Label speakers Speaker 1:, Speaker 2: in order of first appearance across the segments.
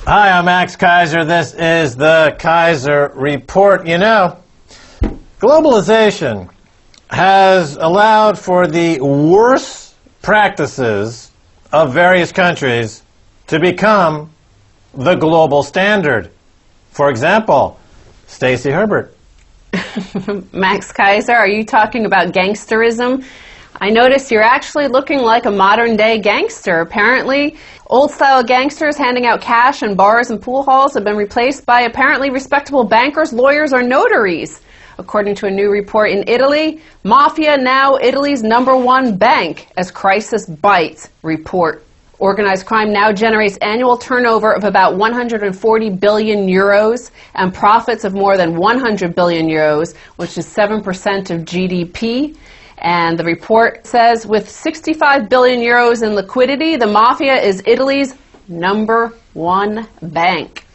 Speaker 1: Hi, I'm Max Keiser. This is the Keiser Report. You know, globalization has allowed for the worst practices of various countries to become the global standard. For example, Stacy Herbert.
Speaker 2: Max Keiser, are you talking about gangsterism? I notice you're actually looking like a modern-day gangster. Apparently, old-style gangsters handing out cash in bars and pool halls have been replaced by apparently respectable bankers, lawyers, or notaries. According to a new report in Italy, Mafia now Italy's #1 bank as crisis bites report. Organized crime now generates annual turnover of about 140 billion euros and profits of more than 100 billion euros, which is 7% of GDP. And the report says with 65 billion euros in liquidity, the Mafia is Italy's #1 bank.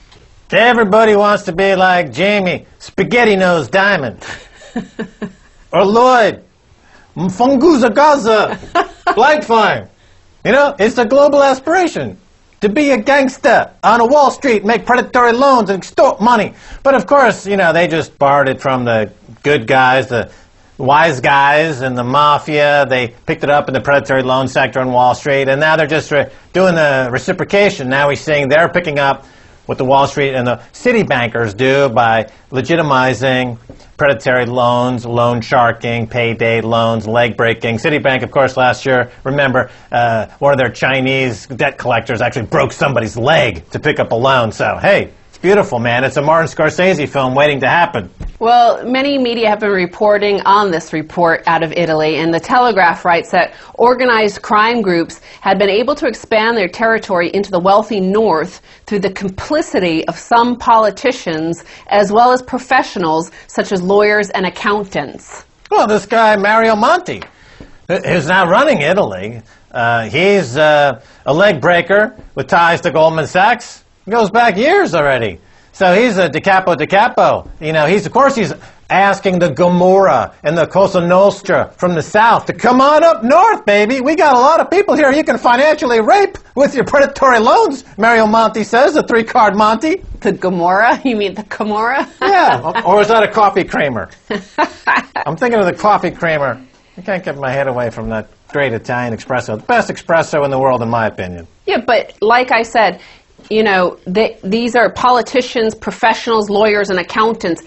Speaker 1: Everybody wants to be like Jamie, Spaghetti Nose Diamond. Or Lloyd, Mfunguza Gaza, Blight Farm. You know, it's a global aspiration to be a gangster on a Wall Street, make predatory loans and extort money. But of course, you know, they just borrowed it from the good guys, the wise guys in the Mafia. They picked it up in the predatory loan sector on Wall Street, and now they're just doing the reciprocation. Now we're seeing they're picking up what the Wall Street and the city bankers do by legitimizing predatory loans, loan sharking, payday loans, leg breaking. Citibank, of course, last year, remember, one of their Chinese debt collectors actually broke somebody's leg to pick up a loan. So, hey, it's beautiful, man. It's a Martin Scorsese film waiting to happen.
Speaker 2: Well, many media have been reporting on this report out of Italy, and the Telegraph writes that organized crime groups had been able to expand their territory into the wealthy north through the complicity of some politicians as well as professionals such as lawyers and accountants.
Speaker 1: Well, this guy, Mario Monti, who's now running Italy, he's a leg breaker with ties to Goldman Sachs. He goes back years already. So he's a capo. You know, of course he's asking the Gomorrah and the Cosa Nostra from the south to come on up north, baby. We got a lot of people here you can financially rape with your predatory loans, Mario Monti says, the three-card Monty.
Speaker 2: The Gomorrah? You mean the Gomorrah?
Speaker 1: Yeah, or is that a coffee creamer? I'm thinking of the coffee creamer. I can't get my head away from that great Italian espresso. The best espresso in the world, in my opinion.
Speaker 2: Yeah, but like I said, you know, these are politicians, professionals, lawyers, and accountants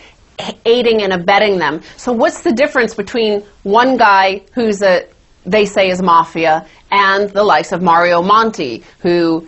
Speaker 2: aiding and abetting them. So what's the difference between one guy who's they say is Mafia and the likes of Mario Monti, who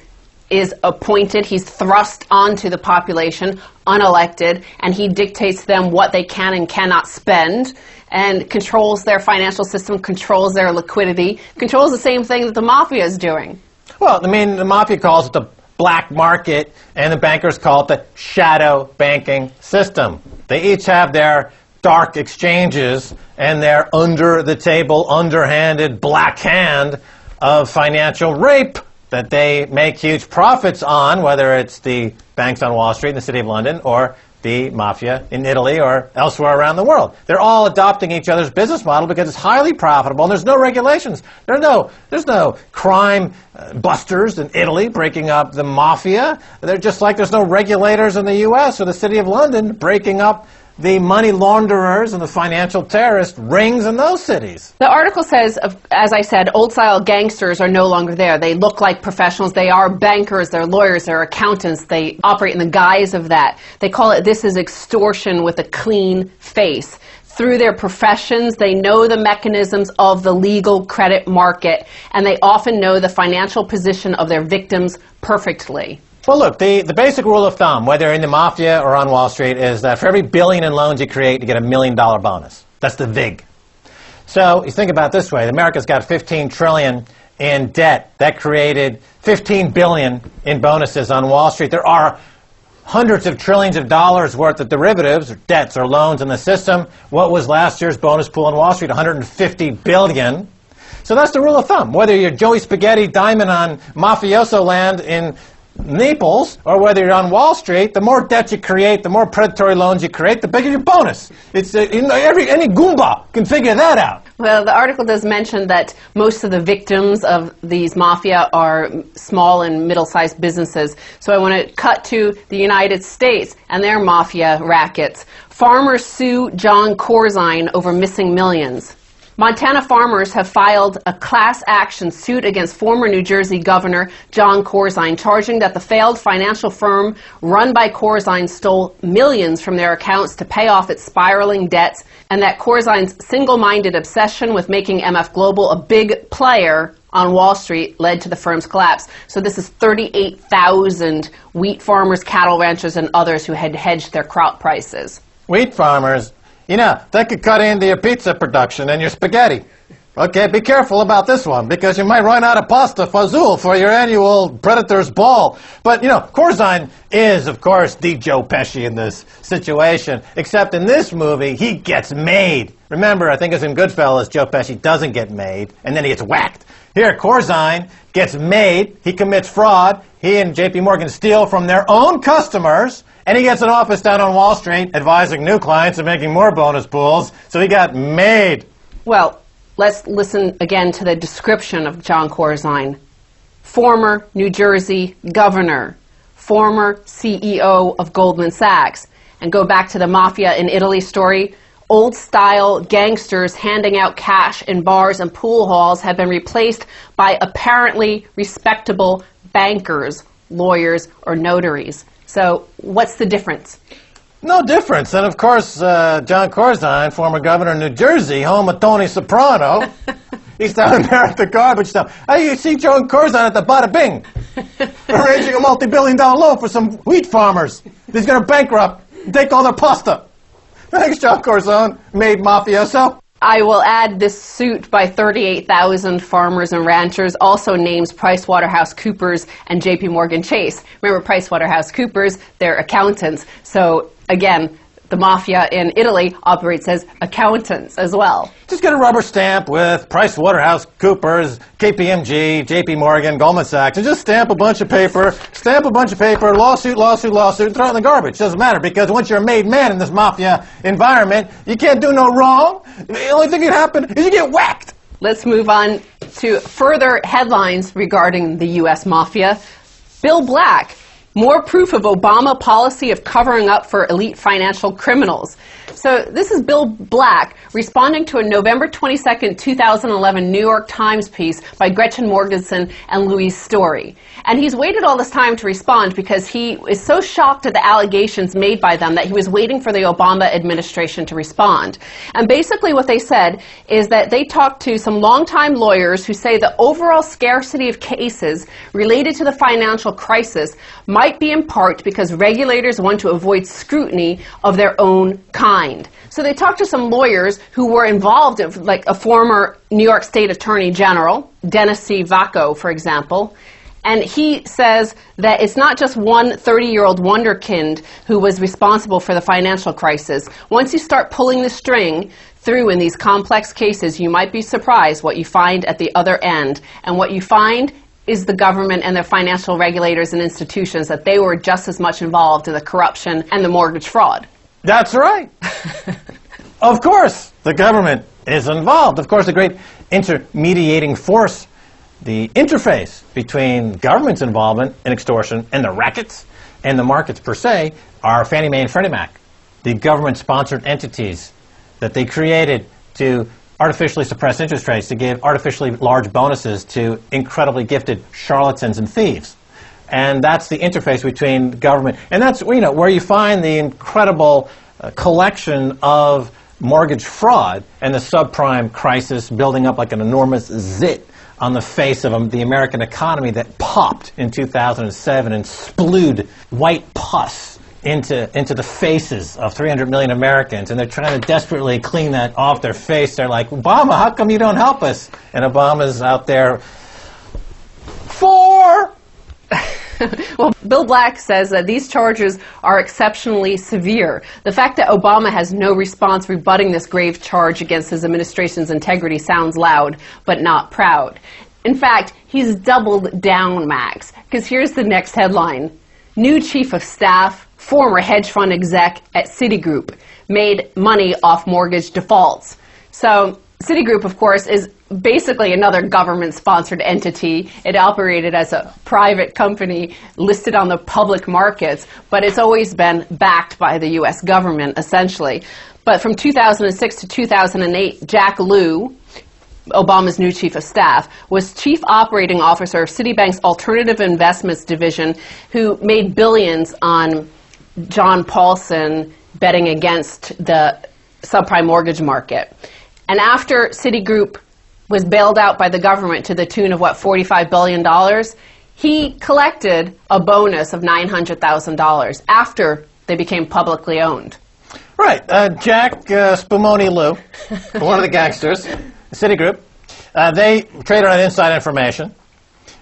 Speaker 2: is appointed, he's thrust onto the population, unelected, and he dictates to them what they can and cannot spend, and controls their financial system, controls their liquidity, controls the same thing that the Mafia is doing?
Speaker 1: Well, I mean, the Mafia calls it the black market, and the bankers call it the shadow banking system. They each have their dark exchanges and their under-the-table, underhanded black hand of financial rape that they make huge profits on, whether it's the banks on Wall Street in the City of London or the Mafia in Italy or elsewhere around the world. They're all adopting each other's business model because it's highly profitable and there's no regulations. There's no crime busters in Italy breaking up the Mafia. They're just like there's no regulators in the U.S. or the City of London breaking up the money launderers and the financial terrorist rings in those cities.
Speaker 2: The article says, as I said, old-style gangsters are no longer there. They look like professionals. They are bankers, they're lawyers, they're accountants. They operate in the guise of that. They call it, this is extortion with a clean face. Through their professions, they know the mechanisms of the legal credit market, and they often know the financial position of their victims perfectly.
Speaker 1: Well, look, the basic rule of thumb, whether in the Mafia or on Wall Street, is that for every billion in loans you create, you get $1 million bonus. That's the VIG. So you think about it this way. America's got $15 trillion in debt. That created $15 billion in bonuses on Wall Street. There are hundreds of trillions of dollars worth of derivatives, or debts, or loans in the system. What was last year's bonus pool on Wall Street? $150 billion. So that's the rule of thumb. Whether you're Joey Spaghetti Diamond on mafioso land in Naples, or whether you're on Wall Street, the more debt you create, the more predatory loans you create, the bigger your bonus. It's any Goomba can figure that out.
Speaker 2: Well, the article does mention that most of the victims of these mafia are small and middle-sized businesses. So I want to cut to the United States and their mafia rackets. Farmers sue John Corzine over missing millions. Montana farmers have filed a class action suit against former New Jersey Governor John Corzine, charging that the failed financial firm run by Corzine stole millions from their accounts to pay off its spiraling debts, and that Corzine's single-minded obsession with making MF Global a big player on Wall Street led to the firm's collapse. So this is 38,000 wheat farmers, cattle ranchers, and others who had hedged their crop prices.
Speaker 1: Wheat farmers? You know, they could cut into your pizza production and your spaghetti. Okay, be careful about this one, because you might run out of pasta fazool for your annual Predator's Ball. But, you know, Corzine is, of course, the Joe Pesci in this situation. Except in this movie, he gets made. Remember, I think it's in Goodfellas, Joe Pesci doesn't get made, and then he gets whacked. Here, Corzine gets made, he commits fraud, he and J.P. Morgan steal from their own customers, and he gets an office down on Wall Street advising new clients and making more bonus pools, so he got made.
Speaker 2: Well, let's listen again to the description of John Corzine. Former New Jersey governor, former CEO of Goldman Sachs, and go back to the mafia in Italy story. Old-style gangsters handing out cash in bars and pool halls have been replaced by apparently respectable bankers, lawyers, or notaries. So what's the difference?
Speaker 1: No difference. And of course, John Corzine, former governor of New Jersey, home of Tony Soprano, he's down there at the garbage dump. Hey, you see John Corzine at the Bada Bing, arranging a multi-billion-dollar loan for some wheat farmers. He's going to bankrupt and take all their pasta. Thanks, John Corzine, made mafioso.
Speaker 2: I will add this suit by 38,000 farmers and ranchers also names PricewaterhouseCoopers and J.P. Morgan Chase. Remember PricewaterhouseCoopers, they're accountants. So again, the mafia in Italy operates as accountants as well.
Speaker 1: Just get a rubber stamp with PricewaterhouseCoopers, KPMG, J.P. Morgan, Goldman Sachs, and just stamp a bunch of paper, lawsuit, and throw it in the garbage. Doesn't matter, because once you're a made man in this mafia environment, you can't do no wrong. The only thing that can happen is you get whacked.
Speaker 2: Let's move on to further headlines regarding the U.S. mafia. Bill Black. More proof of Obama policy of covering up for elite financial criminals. So this is Bill Black responding to a November 22nd, 2011 New York Times piece by Gretchen Morgenson and Louise Story. And he's waited all this time to respond because he is so shocked at the allegations made by them that he was waiting for the Obama administration to respond. And basically what they said is that they talked to some longtime lawyers who say the overall scarcity of cases related to the financial crisis might be in part because regulators want to avoid scrutiny of their own kind. So they talked to some lawyers who were involved, like a former New York State Attorney General, Dennis C. Vacco, for example. And he says that it's not just one 30-year-old wunderkind who was responsible for the financial crisis. Once you start pulling the string through in these complex cases, you might be surprised what you find at the other end. And what you find is the government and their financial regulators and institutions, that they were just as much involved in the corruption and the mortgage fraud.
Speaker 1: That's right. Of course, the government is involved. Of course, the great intermediating force, the interface between government's involvement in extortion and the rackets and the markets per se, are Fannie Mae and Freddie Mac, the government-sponsored entities that they created to artificially suppress interest rates, to give artificially large bonuses to incredibly gifted charlatans and thieves. And that's the interface between government. And that's, you know, where you find the incredible collection of mortgage fraud and the subprime crisis building up like an enormous zit on the face of the American economy that popped in 2007 and splewed white pus into the faces of 300 million Americans, and they're trying to desperately clean that off their face. They're like, Obama, how come you don't help us? And Obama's out there, Well,
Speaker 2: Bill Black says that these charges are exceptionally severe. The fact that Obama has no response rebutting this grave charge against his administration's integrity sounds loud, but not proud. In fact, he's doubled down, Max, because here's the next headline. New chief of staff, former hedge fund exec at Citigroup, made money off mortgage defaults. So Citigroup, of course, is basically another government-sponsored entity. It operated as a private company listed on the public markets, but it's always been backed by the U.S. government, essentially. But from 2006 to 2008, Jack Lew, Obama's new chief of staff, was chief operating officer of Citibank's alternative investments division, who made billions on John Paulson betting against the subprime mortgage market. And after Citigroup was bailed out by the government to the tune of, what, $45 billion, he collected a bonus of $900,000 after they became publicly owned.
Speaker 1: Right. Jack Spumoni Lew, one of the gangsters, Citigroup, they traded on inside information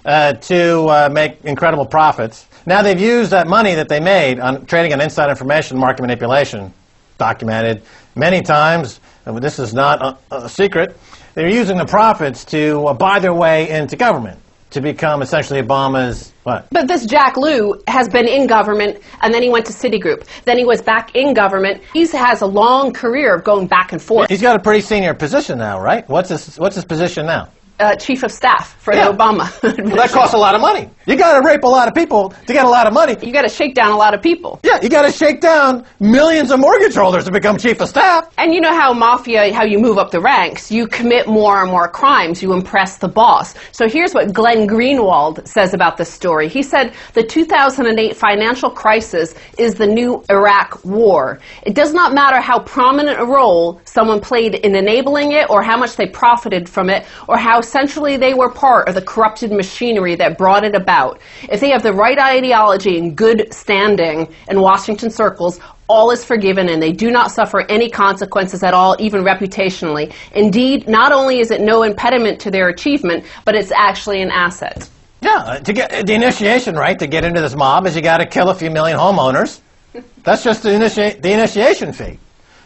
Speaker 1: to make incredible profits. Now they've used that money that they made on trading on inside information, market manipulation, documented many times. This is not a secret. They're using the profits to buy their way into government, to become essentially Obama's what?
Speaker 2: But this Jack Lew has been in government, and then he went to Citigroup. Then he was back in government. He has a long career of going back and forth.
Speaker 1: He's got a pretty senior position now, right? What's his position now?
Speaker 2: Chief of staff for the Obama administration.
Speaker 1: Well, that costs a lot of money. You got to rape a lot of people to get a lot of money.
Speaker 2: You got to shake down a lot of people.
Speaker 1: Yeah, you got to shake down millions of mortgage holders to become chief of staff.
Speaker 2: And you know how mafia, how you move up the ranks, you commit more and more crimes, you impress the boss. So here's what Glenn Greenwald says about this story. He said, the 2008 financial crisis is the new Iraq war. It does not matter how prominent a role someone played in enabling it, or how much they profited from it, or how essentially they were part of the corrupted machinery that brought it about. If they have the right ideology and good standing in Washington circles, all is forgiven and they do not suffer any consequences at all, even reputationally. Indeed, not only is it no impediment to their achievement, but it's actually an asset.
Speaker 1: Yeah, to get the initiation right to get into this mob is you got to kill a few million homeowners. That's just the initiation fee.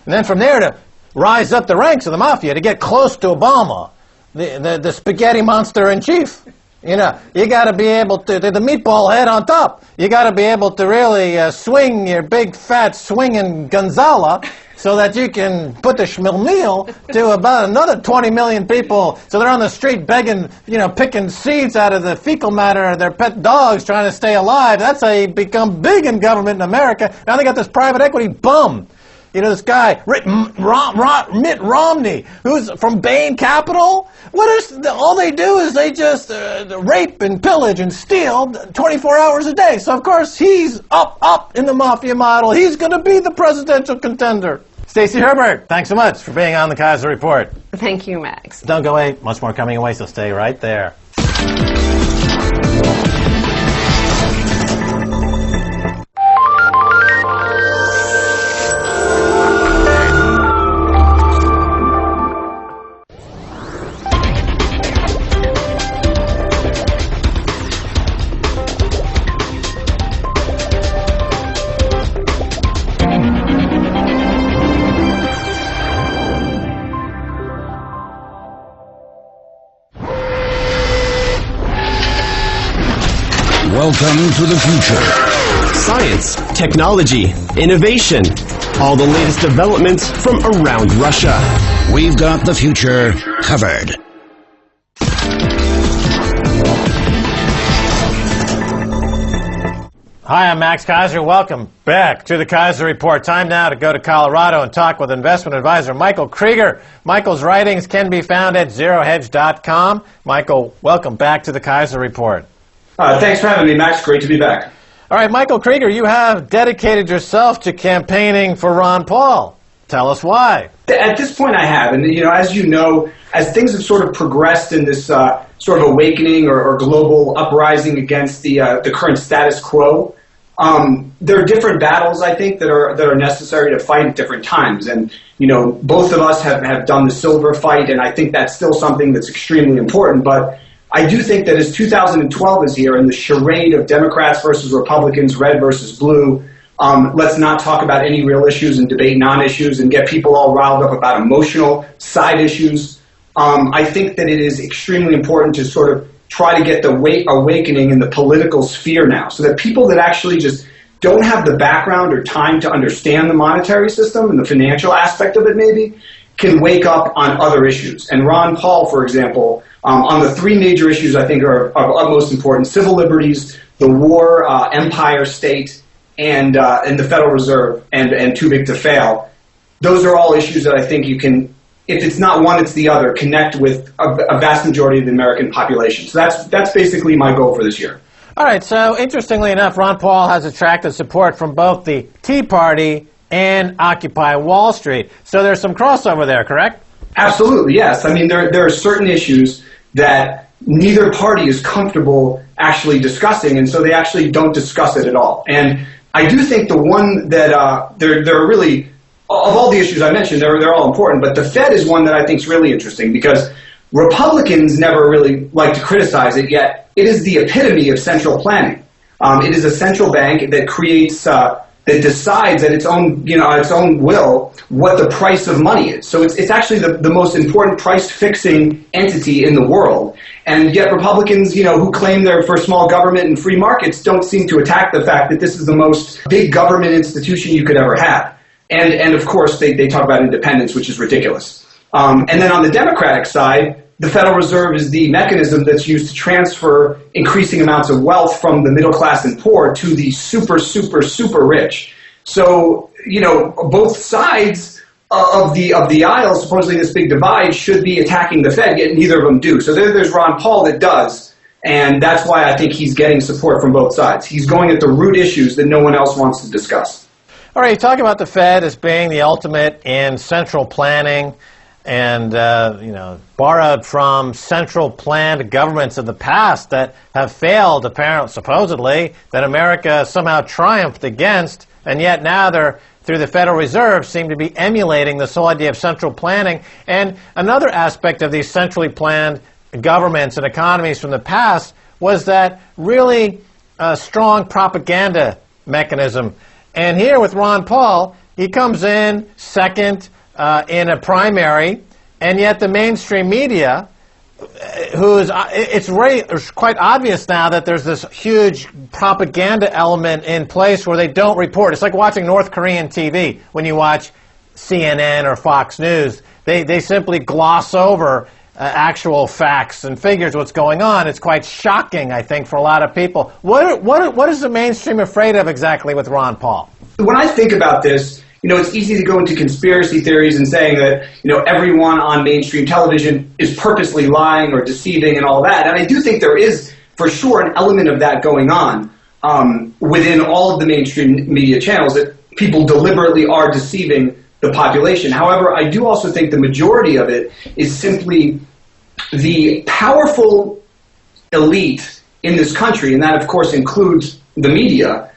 Speaker 1: And then from there to rise up the ranks of the mafia to get close to Obama, the spaghetti monster in chief. You know, you got to be able to, the meatball head on top. You got to be able to really swing your big fat swinging Gonzala so that you can put the schmilmeal to about another 20 million people. So they're on the street begging, you know, picking seeds out of the fecal matter of their pet dogs trying to stay alive. That's how you become big in government in America. Now they got this private equity bum. You know, this guy, Mitt Romney, who's from Bain Capital. All they do is they just rape and pillage and steal 24 hours a day. So, of course, he's up in the mafia model. He's going to be the presidential contender. Stacy Herbert, thanks so much for being on the Keiser Report.
Speaker 2: Thank you, Max.
Speaker 1: Don't go away. Much more coming away, so stay right there.
Speaker 3: Welcome to the future.
Speaker 4: Science, technology, innovation. All the latest developments from around Russia.
Speaker 3: We've got the future covered.
Speaker 1: Hi, I'm Max Keiser. Welcome back to the Keiser Report. Time now to go to Colorado and talk with investment advisor Michael Krieger. Michael's writings can be found at zerohedge.com. Michael, welcome back to the Keiser Report.
Speaker 5: Thanks for having me, Max. Great to be back.
Speaker 1: All right, Michael Krieger, you have dedicated yourself to campaigning for Ron Paul. Tell us why.
Speaker 5: At this point, I have. And, as you know, as things have sort of progressed in this sort of awakening or global uprising against the current status quo, there are different battles, I think, that are necessary to fight at different times. And, both of us have done the silver fight, and I think that's still something that's extremely important. But I do think that as 2012 is here and the charade of Democrats versus Republicans, red versus blue, let's not talk about any real issues and debate non-issues and get people all riled up about emotional side issues. I think that it is extremely important to sort of try to get the awakening in the political sphere now, so that people that actually just don't have the background or time to understand the monetary system and the financial aspect of it maybe, can wake up on other issues. And Ron Paul, for example, on the three major issues I think are of utmost importance: civil liberties, the war, empire state, and the Federal Reserve, and too big to fail. Those are all issues that I think you can, if it's not one, it's the other, connect with a vast majority of the American population. So that's basically my goal for this year.
Speaker 1: All right, so interestingly enough, Ron Paul has attracted support from both the Tea Party and Occupy Wall Street. So there's some crossover there, correct?
Speaker 5: Absolutely, yes. I mean, there are certain issues that neither party is comfortable actually discussing, and so they actually don't discuss it at all. And I do think the one that there are really, of all the issues I mentioned, they're all important, but the Fed is one that I think is really interesting because Republicans never really like to criticize it, yet it is the epitome of central planning. It is a central bank that creates, that decides at its own, its own will what the price of money is. So it's actually the most important price-fixing entity in the world. And yet Republicans, who claim they're for small government and free markets, don't seem to attack the fact that this is the most big government institution you could ever have. And of course, they talk about independence, which is ridiculous. And then on the Democratic side, the Federal Reserve is the mechanism that's used to transfer increasing amounts of wealth from the middle class and poor to the super, super, super rich. So, both sides of the aisle, supposedly this big divide, should be attacking the Fed, yet neither of them do. So there's Ron Paul that does, and that's why I think he's getting support from both sides. He's going at the root issues that no one else wants to discuss.
Speaker 1: All right, you talk about the Fed as being the ultimate in central planning and, borrowed from central planned governments of the past that have failed, apparently, supposedly, that America somehow triumphed against, and yet now they're, through the Federal Reserve, seem to be emulating this whole idea of central planning. And another aspect of these centrally planned governments and economies from the past was that really strong propaganda mechanism. And here with Ron Paul, he comes in second in a primary, and yet the mainstream media, it's quite obvious now that there's this huge propaganda element in place where they don't report. It's like watching North Korean TV. When you watch CNN or Fox News, they simply gloss over actual facts and figures, what's going on. It's quite shocking, I think, for a lot of people. What is the mainstream afraid of exactly with Ron Paul?
Speaker 5: When I think about this, it's easy to go into conspiracy theories and saying that, everyone on mainstream television is purposely lying or deceiving and all that. And I do think there is, for sure, an element of that going on within all of the mainstream media channels, that people deliberately are deceiving the population. However, I do also think the majority of it is simply the powerful elite in this country, and that, of course, includes the media,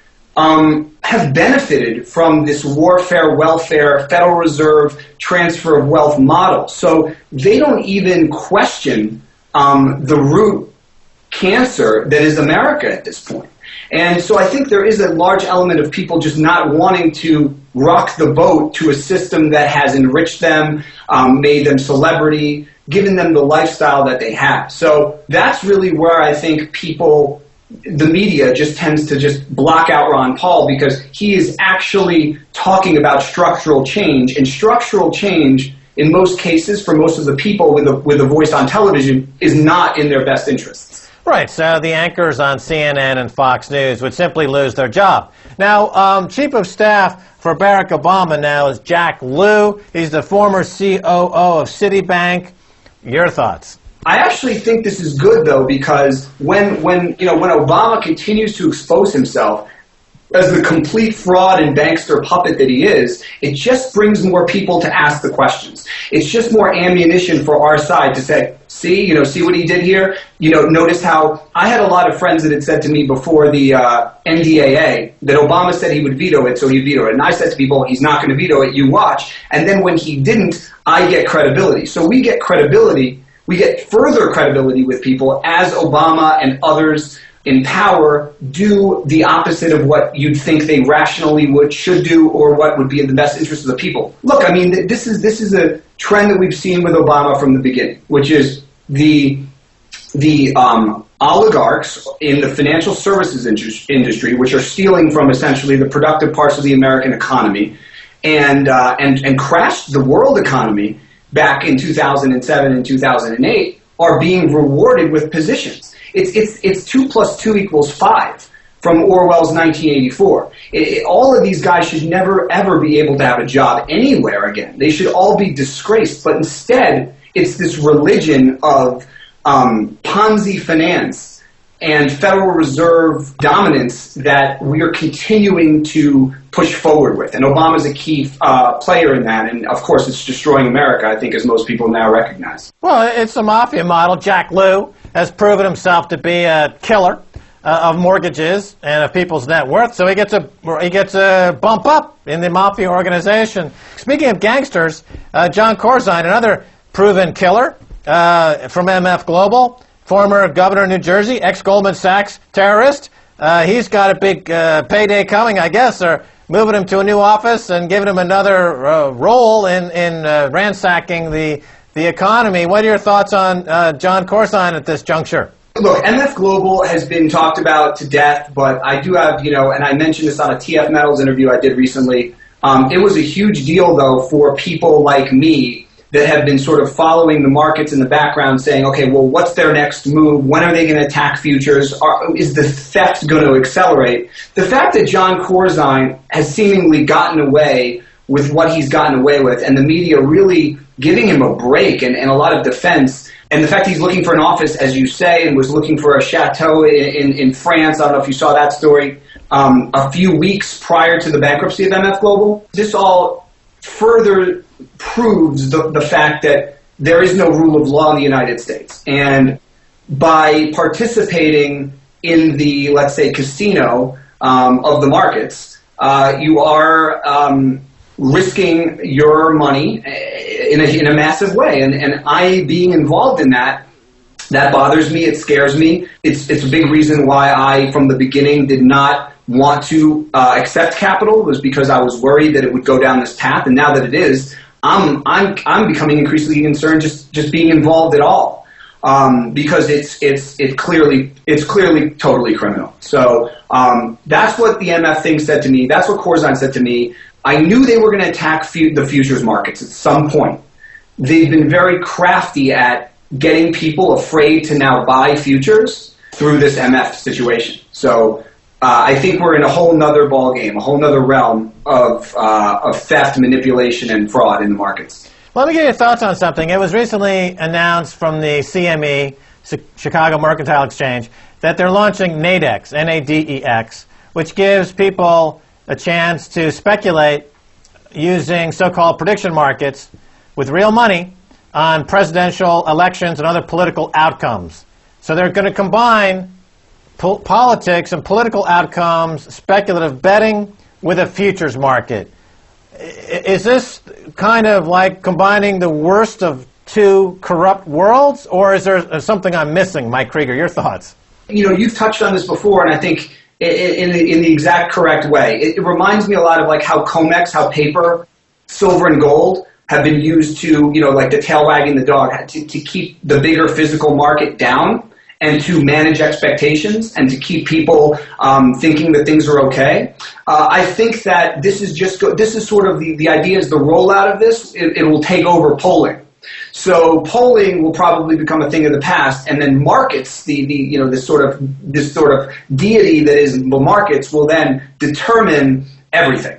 Speaker 5: have benefited from this warfare, welfare, Federal Reserve, transfer of wealth model. So they don't even question the root cancer that is America at this point. And so I think there is a large element of people just not wanting to rock the boat to a system that has enriched them, made them celebrity, given them the lifestyle that they have. So that's really where I think people, the media just tends to just block out Ron Paul, because he is actually talking about structural change, and structural change in most cases for most of the people with a voice on television is not in their best interests.
Speaker 1: Right, so the anchors on CNN and Fox News would simply lose their job. Now, Chief of Staff for Barack Obama now is Jack Lew. He's the former COO of Citibank. Your thoughts?
Speaker 5: I actually think this is good, though, because when Obama continues to expose himself as the complete fraud and bankster puppet that he is, it just brings more people to ask the questions. It's just more ammunition for our side to say, see what he did here? Notice how I had a lot of friends that had said to me before the NDAA that Obama said he would veto it, so he'd veto it. And I said to people, he's not going to veto it, you watch. And then when he didn't, I get credibility. So we get credibility. We get further credibility with people as Obama and others in power do the opposite of what you'd think they rationally should do, or what would be in the best interest of the people. Look, I mean, this is a trend that we've seen with Obama from the beginning, which is the oligarchs in the financial services industry, which are stealing from essentially the productive parts of the American economy, and crashed the world economy back in 2007 and 2008, are being rewarded with positions. It's 2 + 2 = 5 from Orwell's 1984. All of these guys should never, ever be able to have a job anywhere again. They should all be disgraced. But instead, it's this religion of Ponzi finance and Federal Reserve dominance that we are continuing to push forward with. And Obama's a key player in that. And, of course, it's destroying America, I think, as most people now recognize.
Speaker 1: Well, it's a mafia model. Jack Lew has proven himself to be a killer of mortgages and of people's net worth, so he gets a bump up in the mafia organization. Speaking of gangsters, John Corzine, another proven killer from MF Global, former governor of New Jersey, ex-Goldman Sachs terrorist. He's got a big payday coming, I guess, or moving him to a new office and giving him another role in ransacking the economy. What are your thoughts on John Corzine at this juncture?
Speaker 5: Look, MF Global has been talked about to death, but I do have, and I mentioned this on a TF Metals interview I did recently. It was a huge deal, though, for people like me that have been sort of following the markets in the background, saying, okay, well, what's their next move? When are they going to attack futures? Is the theft going to accelerate? The fact that John Corzine has seemingly gotten away with what he's gotten away with, and the media really giving him a break and a lot of defense, and the fact he's looking for an office, as you say, and was looking for a chateau in France, I don't know if you saw that story, a few weeks prior to the bankruptcy of MF Global, this all further proves the fact that there is no rule of law in the United States. And by participating in the, let's say, casino of the markets, you are risking your money in a massive way. And I, being involved in that bothers me, it scares me. It's a big reason why I, from the beginning, did not want to accept capital, was because I was worried that it would go down this path. And now that it is, I'm becoming increasingly concerned just being involved at all, because it's clearly totally criminal. So that's what the MF thing said to me. That's what Corzine said to me. I knew they were going to attack the futures markets at some point. They've been very crafty at getting people afraid to now buy futures through this MF situation. So I think we're in a whole nother ballgame, a whole nother realm of theft, manipulation, and fraud in the markets.
Speaker 1: Let me get your thoughts on something. It was recently announced from the CME, Chicago Mercantile Exchange, that they're launching NADEX, N-A-D-E-X, which gives people a chance to speculate using so-called prediction markets with real money on presidential elections and other political outcomes. So they're going to combine politics and political outcomes, speculative betting, with a futures market. Is this kind of like combining the worst of two corrupt worlds, or is there something I'm missing? Mike Krieger, your thoughts? You've
Speaker 5: touched on this before, and I think in the exact correct way. It reminds me a lot of like how COMEX, how paper, silver, and gold have been used to, like the tail wagging the dog, to keep the bigger physical market down and to manage expectations and to keep people thinking that things are okay. I think that this is sort of the idea is the rollout of this. It will take over polling. So polling will probably become a thing of the past, and then markets, this sort of deity that is the markets, will then determine everything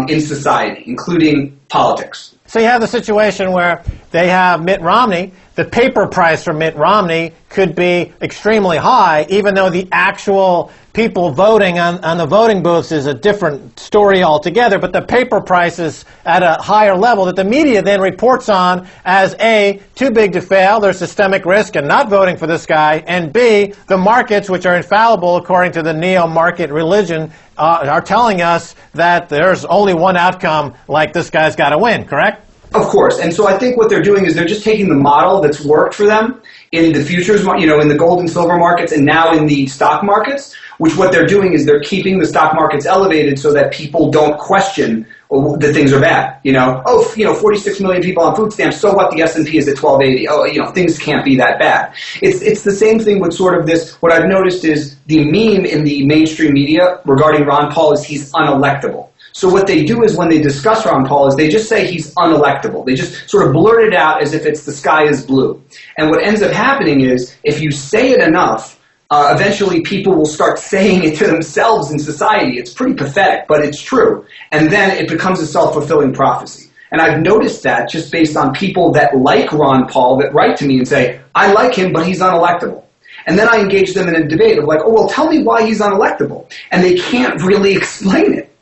Speaker 5: in society, including politics.
Speaker 1: So you have the situation where they have Mitt Romney. The paper price for Mitt Romney could be extremely high, even though the actual people voting on the voting booths is a different story altogether. But the paper price is at a higher level that the media then reports on as A, too big to fail, there's systemic risk in not voting for this guy, and B, the markets, which are infallible according to the neo-market religion, are telling us that there's only one outcome, like this guy's got to win, correct?
Speaker 5: Of course. And so I think what they're doing is they're just taking the model that's worked for them in the futures, in the gold and silver markets and now in the stock markets, which what they're doing is they're keeping the stock markets elevated so that people don't question that things are bad. 46 million people on food stamps, so what, the S&P is at 1280. Oh, things can't be that bad. It's the same thing with sort of this. What I've noticed is the meme in the mainstream media regarding Ron Paul is he's unelectable. So what they do is when they discuss Ron Paul is they just say he's unelectable. They just sort of blurt it out as if it's the sky is blue. And what ends up happening is if you say it enough, eventually people will start saying it to themselves in society. It's pretty pathetic, but it's true. And then it becomes a self-fulfilling prophecy. And I've noticed that just based on people that like Ron Paul that write to me and say, I like him, but he's unelectable. And then I engage them in a debate of like, oh, well, tell me why he's unelectable. And they can't really explain it.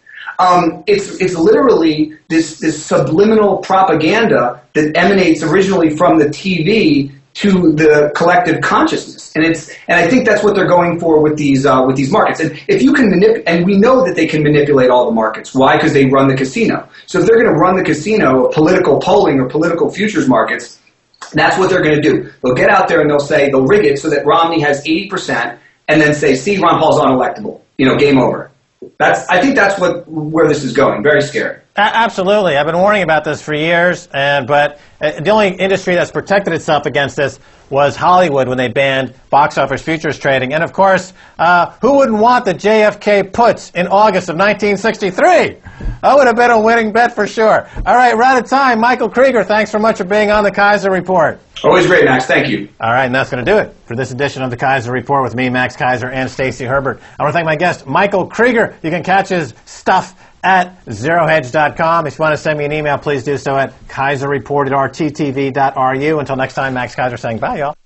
Speaker 5: It's literally this subliminal propaganda that emanates originally from the TV to the collective consciousness, and I think that's what they're going for with these markets. And if you can and we know that they can manipulate all the markets. Why? Because they run the casino. So if they're going to run the casino of political polling or political futures markets, that's what they're going to do. They'll get out there and they'll rig it so that Romney has 80%, and then say, see, Ron Paul's unelectable. Game over. I think that's where this is going. Very scary.
Speaker 1: Absolutely. I've been warning about this for years, but the only industry that's protected itself against this was Hollywood when they banned box office futures trading. And of course, who wouldn't want the JFK puts in August of 1963? That would have been a winning bet for sure. All right, we're out of time. Michael Krieger, thanks so much for being on the Keiser Report.
Speaker 5: Always great, Max. Thank you.
Speaker 1: All right, and that's going to do it for this edition of the Keiser Report with me, Max Keiser, and Stacy Herbert. I want to thank my guest, Michael Krieger. You can catch his stuff at zerohedge.com. If you want to send me an email, please do so at keiserreport@rttv.ru. Until next time, Max Keiser saying bye, y'all.